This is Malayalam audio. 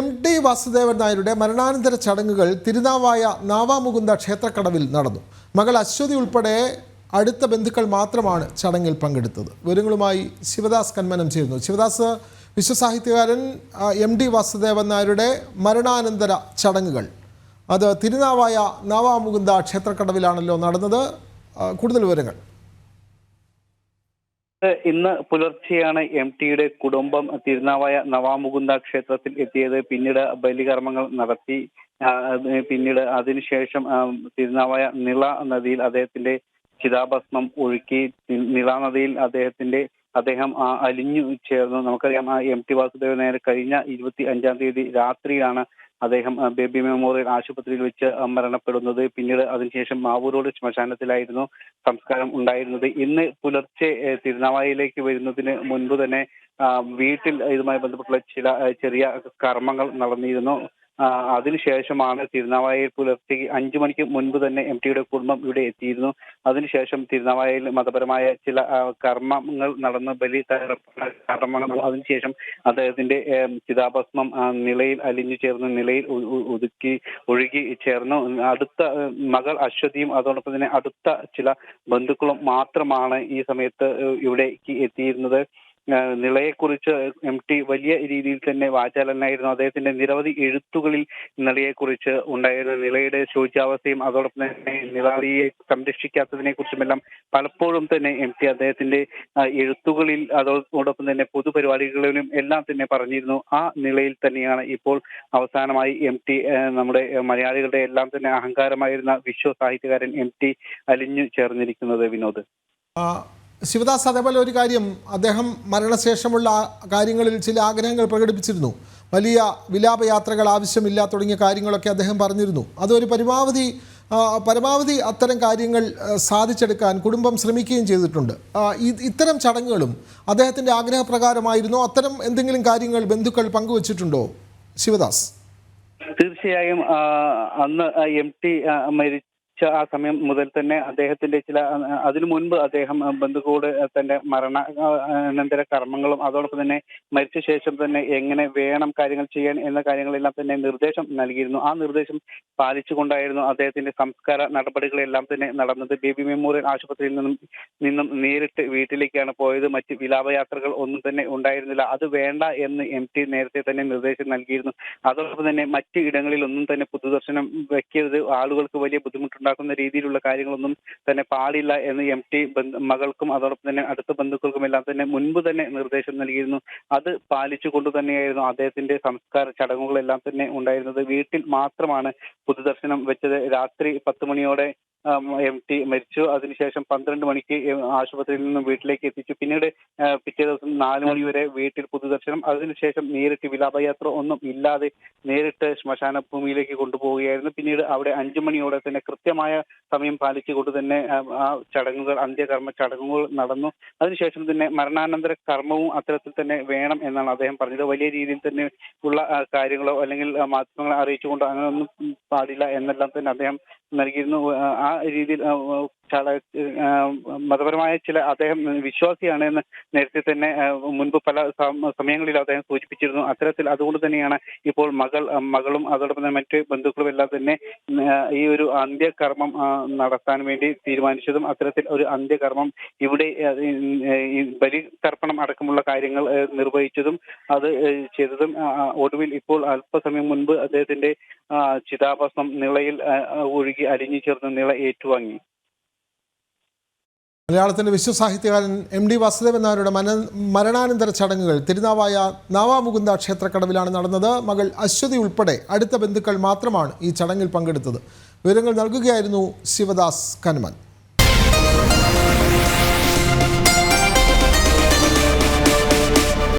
MD വാസുദേവൻ നായരുടെ മരണാനന്തര ചടങ്ങുകൾ തിരുനാവായ നാവാമുകുന്ദ ക്ഷേത്രക്കടവിൽ നടന്നു. മകൾ അശ്വതി ഉൾപ്പെടെ അടുത്ത ബന്ധുക്കൾ മാത്രമാണ് ചടങ്ങിൽ പങ്കെടുത്തത്. വിവരങ്ങളുമായി ശിവദാസ് കന്മനം ചേരുന്നു. ശിവദാസ്, വിശ്വസാഹിത്യകാരൻ MD വാസുദേവൻ നായരുടെ മരണാനന്തര ചടങ്ങുകൾ അത് തിരുനാവായ നാവാമുകുന്ദ ക്ഷേത്രക്കടവിലാണല്ലോ നടന്നത്. കൂടുതൽ വിവരങ്ങൾ. ഇന്ന് പുലർച്ചെയാണ് MTയുടെ കുടുംബം തിരുനാവായ നവാമുകുന്ദ ക്ഷേത്രത്തിൽ എത്തിയത്. പിന്നീട് ബലികർമ്മങ്ങൾ നടത്തി. പിന്നീട് അതിനുശേഷം തിരുനാവായ നിള നദിയിൽ അദ്ദേഹത്തിന്റെ ചിതാഭസ്മം ഒഴുക്കി. നിള നദിയിൽ അദ്ദേഹം അലിഞ്ഞു ചേർന്നു. നമുക്കറിയാം, MT വാസുദേവൻ നായർ കഴിഞ്ഞ 25-ാം തീയതി രാത്രിയാണ് അദ്ദേഹം ബേബി മെമ്മോറിയൽ ആശുപത്രിയിൽ വെച്ച് മരണപ്പെടുന്നത്. പിന്നീട് അതിനുശേഷം മാവൂരോട് ശ്മശാനത്തിലായിരുന്നു സംസ്കാരം ഉണ്ടായിരുന്നത്. ഇന്ന് പുലർച്ചെ തിരുനാവായയിലേക്ക് വരുന്നതിന് മുൻപ് തന്നെ വീട്ടിൽ ഇതുമായി ബന്ധപ്പെട്ടുള്ള ചില ചെറിയ കർമ്മങ്ങൾ നടന്നിരുന്നു. അതിനുശേഷമാണ് തിരുനാവായയിൽ പുലർച്ചെ 5 മണിക്ക് മുൻപ് തന്നെ MTയുടെ കുടുംബം ഇവിടെ എത്തിയിരുന്നു. അതിനുശേഷം തിരുനാവായയിൽ മതപരമായ ചില കർമ്മങ്ങൾ നടന്ന് ബലി കർമ്മങ്ങൾ. അതിനുശേഷം അദ്ദേഹത്തിന്റെ ചിതാഭസ്മം നിലയിൽ അലിഞ്ഞു ചേർന്ന് നിലയിൽ ഒഴുകി ചേർന്നു. അടുത്ത മകൾ അശ്വതിയും അതോടൊപ്പം തന്നെ അടുത്ത ചില ബന്ധുക്കളും മാത്രമാണ് ഈ സമയത്ത് ഇവിടേക്ക് എത്തിയിരുന്നത്. നിളയെക്കുറിച്ച് MT വലിയ രീതിയിൽ തന്നെ വാചാലനായിരുന്നു. അദ്ദേഹത്തിന്റെ നിരവധി എഴുത്തുകളിൽ നിളയെക്കുറിച്ച് ഉണ്ടായിരുന്ന നിളയുടെ ശോച്യാവസ്ഥയും അതോടൊപ്പം തന്നെ നിളയെ സംരക്ഷിക്കാത്തതിനെ കുറിച്ചുമെല്ലാം പലപ്പോഴും തന്നെ MT അദ്ദേഹത്തിന്റെ എഴുത്തുകളിൽ അതോടൊപ്പം തന്നെ പൊതുപരിപാടികളിലും എല്ലാം തന്നെ പറഞ്ഞിരുന്നു. ആ നിളയിൽ തന്നെയാണ് ഇപ്പോൾ അവസാനമായി MT, നമ്മുടെ മലയാളികളുടെ എല്ലാം തന്നെ അഹങ്കാരമായിരുന്ന വിശ്വസാഹിത്യകാരൻ MT അലിഞ്ഞു ചേർന്നിരിക്കുന്നത്. വിനോദ്. ശിവദാസ്, അതേപോലെ ഒരു കാര്യം, അദ്ദേഹം മരണശേഷമുള്ള കാര്യങ്ങളിൽ ചില ആഗ്രഹങ്ങൾ പ്രകടിപ്പിച്ചിരുന്നു. വലിയ വിലാപയാത്രകൾ ആവശ്യമില്ല തുടങ്ങിയ കാര്യങ്ങളൊക്കെ അദ്ദേഹം പറഞ്ഞിരുന്നു. അതൊരു പരമാവധി അത്തരം കാര്യങ്ങൾ സാധിച്ചെടുക്കാൻ കുടുംബം ശ്രമിക്കുകയും ചെയ്തിട്ടുണ്ട്. ഇത്തരം ചടങ്ങുകളും അദ്ദേഹത്തിൻ്റെ ആഗ്രഹപ്രകാരമായിരുന്നോ? അത്തരം എന്തെങ്കിലും കാര്യങ്ങൾ ബന്ധുക്കൾ പങ്കുവച്ചിട്ടുണ്ടോ ശിവദാസ്? തീർച്ചയായും അന്ന് MT മരിച്ച ആ സമയം മുതൽ തന്നെ അദ്ദേഹത്തിന്റെ അതിനു മുൻപ് അദ്ദേഹം ബന്ധുക്കളോട് തന്റെ മരണാനന്തര കർമ്മങ്ങളും അതോടൊപ്പം തന്നെ മരിച്ച ശേഷം തന്നെ എങ്ങനെ വേണം കാര്യങ്ങൾ ചെയ്യാൻ എന്ന കാര്യങ്ങളെല്ലാം തന്നെ നിർദ്ദേശം നൽകിയിരുന്നു. ആ നിർദ്ദേശം പാലിച്ചുകൊണ്ടായിരുന്നു അദ്ദേഹത്തിന്റെ സംസ്കാര നടപടികളെല്ലാം തന്നെ നടന്നത്. ബേബി മെമ്മോറിയൽ ആശുപത്രിയിൽ നിന്നും നേരിട്ട് വീട്ടിലേക്കാണ് പോയത്. മറ്റ് വിലാപയാത്രകൾ ഒന്നും തന്നെ ഉണ്ടായിരുന്നില്ല. അത് വേണ്ട എന്ന് MT നേരത്തെ തന്നെ നിർദ്ദേശം നൽകിയിരുന്നു. അതോടൊപ്പം തന്നെ മറ്റ് ഇടങ്ങളിൽ ഒന്നും തന്നെ പൊതുദർശനം വെക്കരുത്, ആളുകൾക്ക് വലിയ ബുദ്ധിമുട്ടുണ്ടാക്കുന്ന രീതിയിലുള്ള കാര്യങ്ങളൊന്നും തന്നെ പാടില്ല എന്ന് MT മകൾക്കും അതോടൊപ്പം തന്നെ അടുത്ത ബന്ധുക്കൾക്കും എല്ലാം തന്നെ മുൻപ് തന്നെ നിർദ്ദേശം നൽകിയിരുന്നു. അത് പാലിച്ചുകൊണ്ട് തന്നെയായിരുന്നു അദ്ദേഹത്തിന്റെ സംസ്കാര ചടങ്ങുകളെല്ലാം തന്നെ ഉണ്ടായിരുന്നത്. വീട്ടിൽ മാത്രമാണ് പൊതുദർശനം വെച്ചത്. രാത്രി 10 മണിയോടെ MT മരിച്ചു. അതിനുശേഷം 12 മണിക്ക് ആശുപത്രിയിൽ നിന്നും വീട്ടിലേക്ക് എത്തിച്ചു. പിന്നീട് പിറ്റേ ദിവസം 4 മണി വരെ വീട്ടിൽ പൊതുദർശനം. അതിനുശേഷം നേരിട്ട് വിലാപയാത്ര ഒന്നും ഇല്ലാതെ നേരിട്ട് ശ്മശാന ഭൂമിയിലേക്ക് കൊണ്ടുപോവുകയായിരുന്നു. പിന്നീട് അവിടെ 5 മണിയോടെ തന്നെ കൃത്യമായ സമയം പാലിച്ചുകൊണ്ട് തന്നെ ആ ചടങ്ങുകൾ, അന്ത്യകർമ്മ ചടങ്ങുകൾ നടന്നു. അതിനുശേഷം തന്നെ മരണാനന്തര കർമ്മവും അത്തരത്തിൽ തന്നെ വേണം എന്നാണ് അദ്ദേഹം പറഞ്ഞത്. വലിയ രീതിയിൽ തന്നെ ഉള്ള കാര്യങ്ങളോ അല്ലെങ്കിൽ മാധ്യമങ്ങളെ അറിയിച്ചുകൊണ്ടോ അങ്ങനെയൊന്നും പാടില്ല എന്നെല്ലാം തന്നെ അദ്ദേഹം നൽകിയിരുന്നു. ആ രീതിയിൽ മതപരമായ ചില, അദ്ദേഹം വിശ്വാസിയാണ് എന്ന് നേരത്തെ തന്നെ മുൻപ് പല സമയങ്ങളിൽ അദ്ദേഹം സൂചിപ്പിച്ചിരുന്നു. അത്തരത്തിൽ അതുകൊണ്ട് തന്നെയാണ് ഇപ്പോൾ മകളും അതോടൊപ്പം തന്നെ മറ്റ് ബന്ധുക്കളും എല്ലാം തന്നെ ഈ ഒരു അന്ത്യകർമ്മം നടത്താൻ വേണ്ടി തീരുമാനിച്ചതും അത്തരത്തിൽ ഒരു അന്ത്യകർമ്മം ഇവിടെ ബലിതർപ്പണം അടക്കമുള്ള കാര്യങ്ങൾ നിർവഹിച്ചതും അത് ചെയ്തതും ഒടുവിൽ ഇപ്പോൾ അല്പസമയം മുൻപ് അദ്ദേഹത്തിന്റെ ചിതാഭസ്മം നിളയിൽ ഒഴുകി അലിഞ്ഞു ചേർന്ന് നിള ഏറ്റുവാങ്ങി. മലയാളത്തിൻ്റെ വിശ്വസാഹിത്യകാരൻ MD വാസുദേവൻ നായരുടെ മരണാനന്തര ചടങ്ങുകൾ തിരുനാവായ നാവാമുകുന്ദ ക്ഷേത്രക്കടവിലാണ് നടന്നത്. മകൾ അശ്വതി ഉൾപ്പെടെ അടുത്ത ബന്ധുക്കൾ മാത്രമാണ് ഈ ചടങ്ങിൽ പങ്കെടുത്തത്. വിവരങ്ങൾ നൽകുകയായിരുന്നു ശിവദാസ് കന്മൻ.